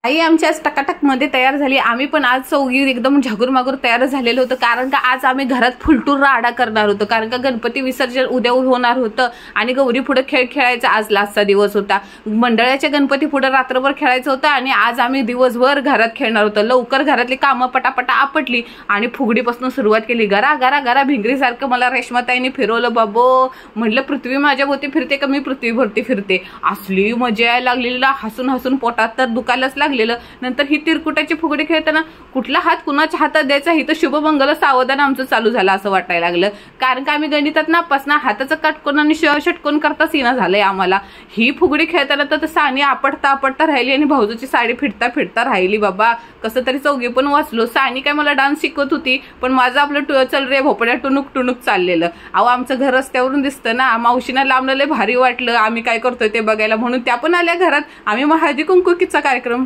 आई आमची आज टकाटक मध्ये तयार झाली। आम्ही पण आज चौघी एकदम झागूरमागूर तयार झालेलो होतो, कारण का आज आम्ही घरात फुलटूर राडा करणार होतो। कारण का गणपती विसर्जन उद्या होणार होतं आणि गौरी पुढे खेळ खेळायचा। आज लास्टचा दिवस होता, मंडळाच्या गणपती पुढे रात्रभर खेळायचं होतं आणि आज आम्ही दिवसभर घरात खेळणार होतो। लवकर घरातली कामं पटापटा आपटली आणि फुगडीपासून सुरुवात केली। गरा गरा गरा भिंगरीसारखं मला रेश्माताईने फिरवलं। बाबो म्हटलं पृथ्वी माझ्या भोवती फिरते का मी पृथ्वी भरती फिरते। असली मजा यायला लागलेली, हसून हसून पोटात तर दुखायलाच लागलेलं। नंतर ही तिरकुटाची फुगडी खेळताना कुठला हात कुणाच्या हातात द्यायचा ही तर शुभमंगल सावधान आमचं चालू झालं असं वाटायला लागलं। कारण का आम्ही गणितात नापास ना, हाताचं काटकोन आणि षटकोन करताच येणं झालंय आम्हाला। ही फुगडी खेळताना तर सानी आपटता राहिली आणि भाऊजूची साडी फिरता राहिली। बाबा कसं तरी चौघी पण वाचलो। सानी काय मला डान्स शिकवत होती, पण माझं आपलं चल रे भोपड्या टुनुक चाललेलं। अहो आमचं घर रस्त्यावरून दिसतं ना, मावशीना लांबलं लय भारी वाटलं आम्ही काय करतोय ते बघायला, म्हणून त्या पण आल्या घरात। आम्ही हळदी कुंकुकीचा कार्यक्रम